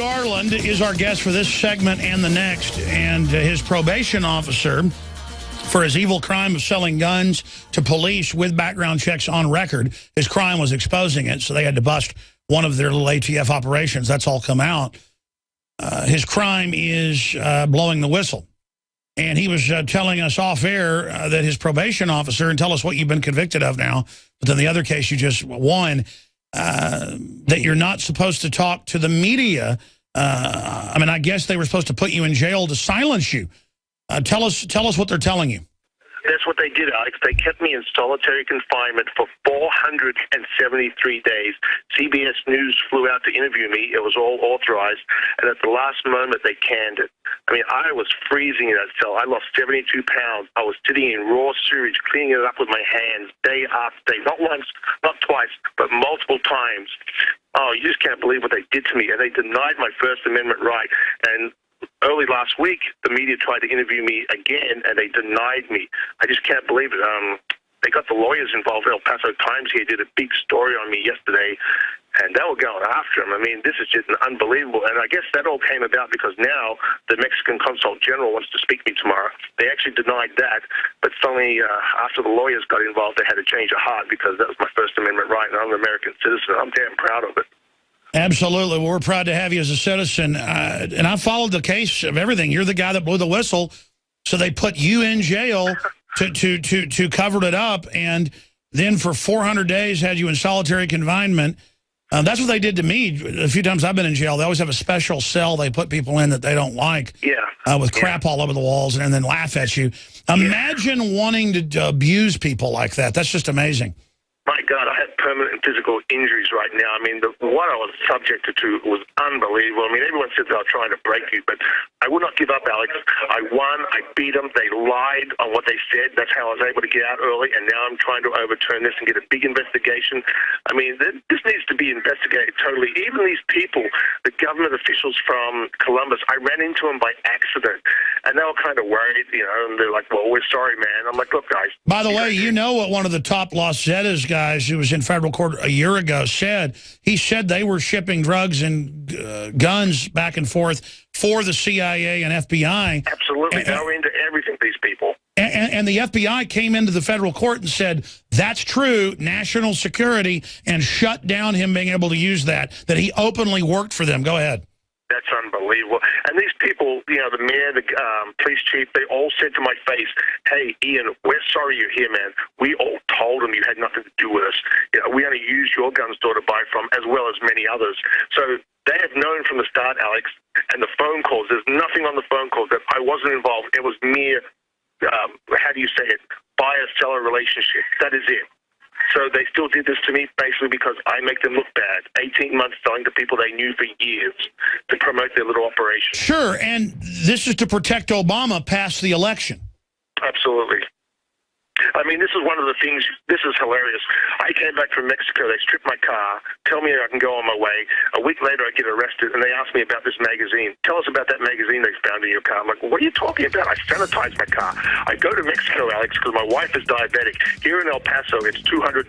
Garland is our guest for this segment and the next, and his probation officer, for his evil crime of selling guns to police with background checks on record, his crime was exposing it, so they had to bust one of their little ATF operations. That's all come out. His crime is blowing the whistle. And he was telling us off air that his probation officer, and tell us what you've been convicted of now, but then the other case you just won, that you're not supposed to talk to the media. I mean, I guess they were supposed to put you in jail to silence you. Tell us what they're telling you. That's what they did, Alex. They kept me in solitary confinement for 473 days. CBS News flew out to interview me. It was all authorized. And at the last moment, they canned it. I mean, I was freezing in that cell. I lost 72 pounds. I was sitting in raw sewage, cleaning it up with my hands day after day. Not once, not twice, but multiple times. Oh, you just can't believe what they did to me. And they denied my First Amendment right. And early last week, the media tried to interview me again, and they denied me. I just can't believe it. They got the lawyers involved. El Paso Times here did a big story on me yesterday, and they were going after him. I mean, this is just unbelievable. And I guess that all came about because now the Mexican Consul General wants to speak to me tomorrow. They actually denied that, but suddenly after the lawyers got involved, they had to change of heart because that was my First Amendment right, and I'm an American citizen. I'm damn proud of it. Absolutely. Well, we're proud to have you as a citizen. And I followed the case of everything. You're the guy that blew the whistle. So they put you in jail to cover it up. And then for 400 days had you in solitary confinement. That's what they did to me. A few times I've been in jail. They always have a special cell they put people in that they don't like. Yeah. With crap all over the walls and then laugh at you. Imagine wanting to abuse people like that. That's just amazing. My God, I have permanent physical injuries right now. I mean, what I was subjected to was unbelievable. I mean, everyone said they were trying to break you, but I would not give up, Alex. I won. I beat them. They lied on what they said. That's how I was able to get out early, and now I'm trying to overturn this and get a big investigation. I mean, this needs to be investigated totally. Even these people, the government officials from Columbus, I ran into them by accident, and they were kind of worried, you know, and they're like, well, we're sorry, man. I'm like, look, guys. By the way, you know what one of the top Los Zetas guys who was in federal court a year ago said? He said they were shipping drugs and guns back and forth for the CIA and FBI. Absolutely. They were into everything, these people. And the FBI came into the federal court and said, that's true, national security, and shut down him being able to use that he openly worked for them. Go ahead. That's unbelievable. And these people, you know, the mayor, the police chief, they all said to my face, hey, Ian, we're sorry you're here, man. We all told them you had nothing to do with us. You know, we only used your gun store to buy from, as well as many others. So they have known from the start, Alex, and the phone calls, there's nothing on the phone calls that I wasn't involved. It was mere, how do you say it, buyer-seller relationship. That is it. So they still did this to me basically because I make them look bad. 18 months selling to people they knew for years to promote their little operation. Sure, and this is to protect Obama past the election. Absolutely. I mean, this is one of the things, this is hilarious. I came back from Mexico, they stripped my car, tell me I can go on my way. A week later, I get arrested, and they ask me about this magazine. Tell us about that magazine they found in your car. I'm like, well, what are you talking about? I sanitized my car. I go to Mexico, Alex, because my wife is diabetic. Here in El Paso, it's $200.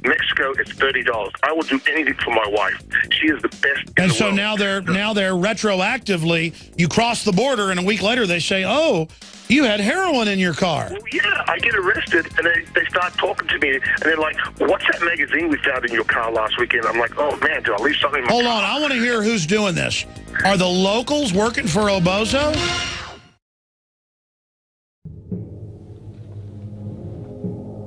Mexico, it's $30. I will do anything for my wife. She is the best in and the so world. now they're retroactively, you cross the border, and a week later they say, oh, you had heroin in your car. Well, yeah, I get arrested, and they start talking to me, and they're like, what's that magazine we found in your car last weekend? I'm like, oh, man, did I leave something in my car? Hold on, I want to hear who's doing this. Are the locals working for Obozo?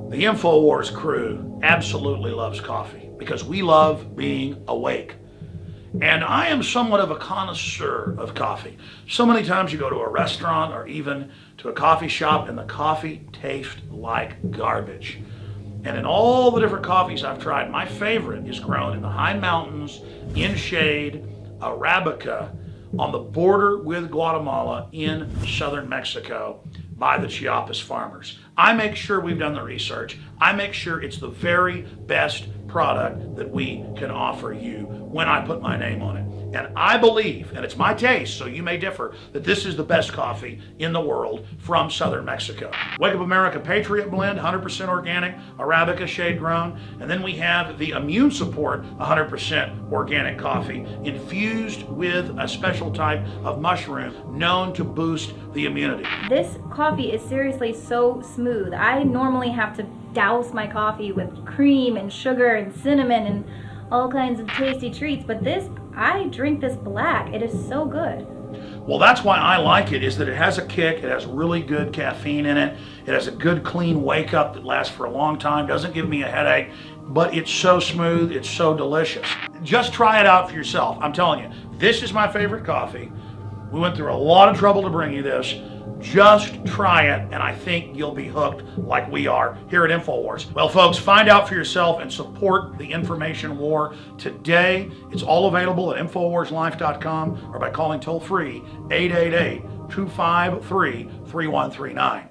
The INFOWARS crew absolutely loves coffee because we love being awake. And I am somewhat of a connoisseur of coffee. So many times you go to a restaurant or even to a coffee shop and the coffee tastes like garbage. And in all the different coffees I've tried, my favorite is grown in the high mountains, in shade, Arabica, on the border with Guatemala in southern Mexico by the Chiapas farmers. I make sure we've done the research. I make sure it's the very best product that we can offer you when I put my name on it. And I believe, and it's my taste, so you may differ, that this is the best coffee in the world from southern Mexico. Wake Up America Patriot blend, 100% organic, Arabica shade grown. And then we have the Immune Support, 100% organic coffee, infused with a special type of mushroom known to boost the immunity. This coffee is seriously so smooth. I normally have to douse my coffee with cream and sugar and cinnamon and all kinds of tasty treats, but this, I drink this black. It is so good. Well, that's why I like it, is that it has a kick, it has really good caffeine in it, it has a good clean wake up that lasts for a long time, doesn't give me a headache, but it's so smooth, it's so delicious. Just try it out for yourself. I'm telling you, this is my favorite coffee. We went through a lot of trouble to bring you this. Just try it, and I think you'll be hooked like we are here at INFOWARS. Well, folks, find out for yourself and support the information war today. It's all available at InfoWarsLife.com or by calling toll-free 888-253-3139.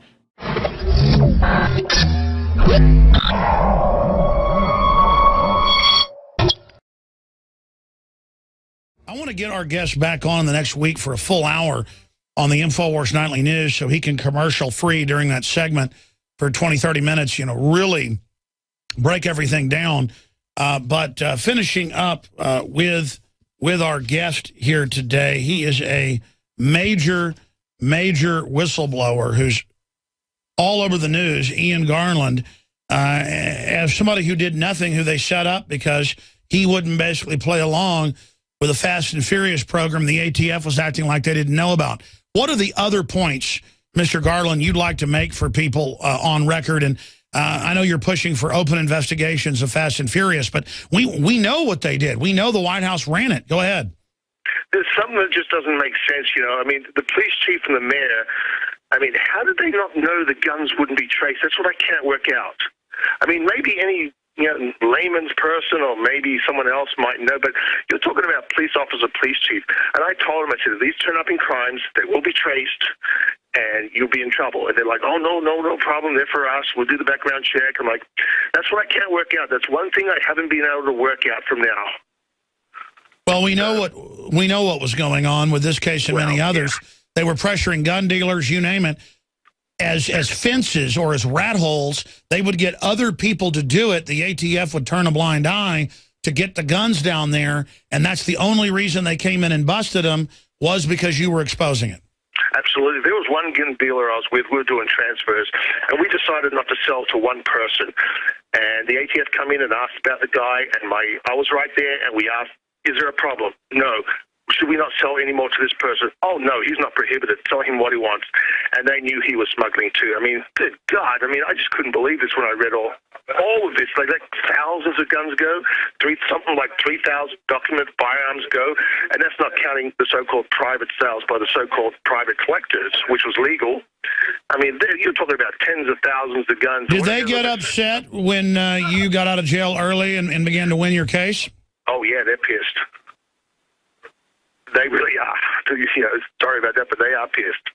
I want to get our guest back on the next week for a full hour on the INFOWARS Nightly News so he can commercial free during that segment for 20, 30 minutes, you know, really break everything down. But finishing up with our guest here today, he is a major whistleblower who's all over the news, Ian Garland, as somebody who did nothing, who they set up because he wouldn't basically play along with a Fast and Furious program the ATF was acting like they didn't know about. What are the other points, Mr. Garland, you'd like to make for people on record? And I know you're pushing for open investigations of Fast and Furious, but we know what they did. We know the White House ran it. Go ahead. There's something that just doesn't make sense, you know. I mean, the police chief and the mayor, I mean, how did they not know the guns wouldn't be traced? That's what I can't work out. I mean, maybe any layman's person or maybe someone else might know, but you're talking about police officer, police chief. And I told him, I said, if these turn up in crimes, they will be traced and you'll be in trouble. And they're like, oh, no problem. They're for us. We'll do the background check. I'm like, that's what I can't work out. That's one thing I haven't been able to work out from now. Well, we know what was going on with this case and many others. Yeah. They were pressuring gun dealers, you name it, as fences or as rat holes. They would get other people to do it. The ATF would turn a blind eye to get the guns down there, and that's the only reason they came in and busted them, was because you were exposing it. Absolutely. There was one gun dealer I was with. We were doing transfers, and we decided not to sell to one person. And the ATF come in and asked about the guy, and I was right there, and we asked, is there a problem? No. Should we not sell any more to this person? Oh, no, he's not prohibited. Tell him what he wants. And they knew he was smuggling too. I mean, good God. I mean, I just couldn't believe this when I read all of this. Like thousands of guns go, something like 3,000 document firearms go, and that's not counting the so-called private sales by the so-called private collectors, which was legal. I mean, you're talking about tens of thousands of guns. Did they get upset when you got out of jail early and began to win your case? Oh, yeah, they're pissed. They really are. You know, sorry about that, but they are pissed.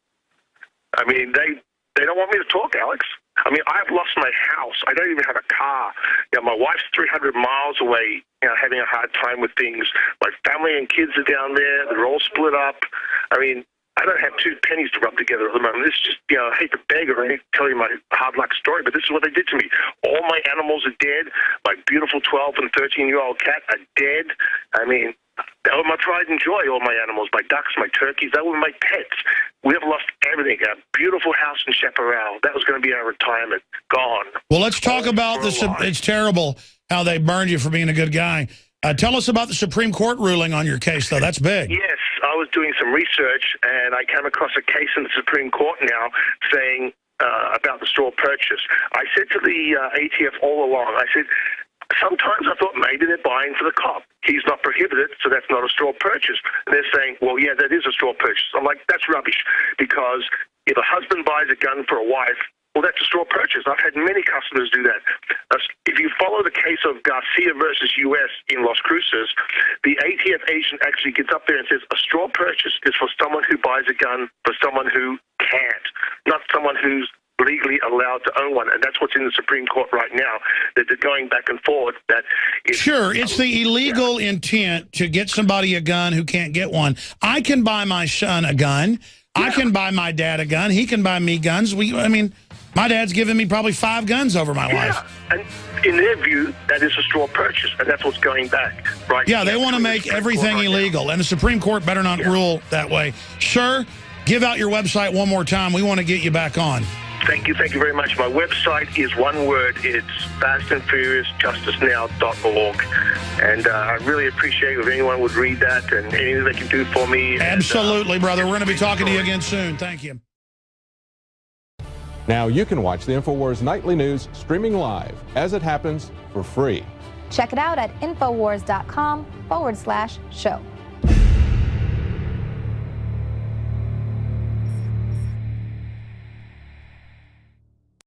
I mean, they don't want me to talk, Alex. I mean, I've lost my house. I don't even have a car. You know, my wife's 300 miles away, you know, having a hard time with things. My family and kids are down there. They're all split up. I mean, I don't have two pennies to rub together at the moment. This is just, you know, I hate to beg or tell you my hard luck story, but this is what they did to me. All my animals are dead. My beautiful 12 and 13-year-old cat are dead. I mean, they were my pride and joy, all my animals, my ducks, my turkeys. They were my pets. We have lost everything. Our beautiful house in Chaparral, that was going to be our retirement. Gone. Well, let's talk about this. It's terrible how they burned you for being a good guy. Tell us about the Supreme Court ruling on your case, though. That's big. Yes, I was doing some research, and I came across a case in the Supreme Court now saying about the straw purchase. I said to the ATF all along, I said, sometimes I thought maybe they're buying for the cop. He's not prohibited, so that's not a straw purchase. And they're saying, well, yeah, that is a straw purchase. I'm like, that's rubbish, because if a husband buys a gun for a wife, well, that's a straw purchase. I've had many customers do that. If you follow the case of Garcia versus U.S. in Las Cruces, the ATF agent actually gets up there and says a straw purchase is for someone who buys a gun for someone who can't, not someone who's legally legally allowed to own one, and that's what's in the Supreme Court right now. That they're going back and forth. That sure, it's the illegal intent to get somebody a gun who can't get one. I can buy my son a gun. I can buy my dad a gun. He can buy me guns. I mean, my dad's given me probably 5 guns over my life. And in their view, that is a straw purchase, and that's what's going back. Right? Yeah, they want to make everything illegal, and the Supreme Court better not rule that way. Sir, give out your website one more time. We want to get you back on. Thank you very much. My website is one word. It's fastandfuriousjusticenow.org. And I really appreciate if anyone would read that and anything they can do for me. Absolutely, brother. We're going to be talking to you again soon. Thank you. Now you can watch the INFOWARS Nightly News streaming live as it happens for free. Check it out at Infowars.com/show.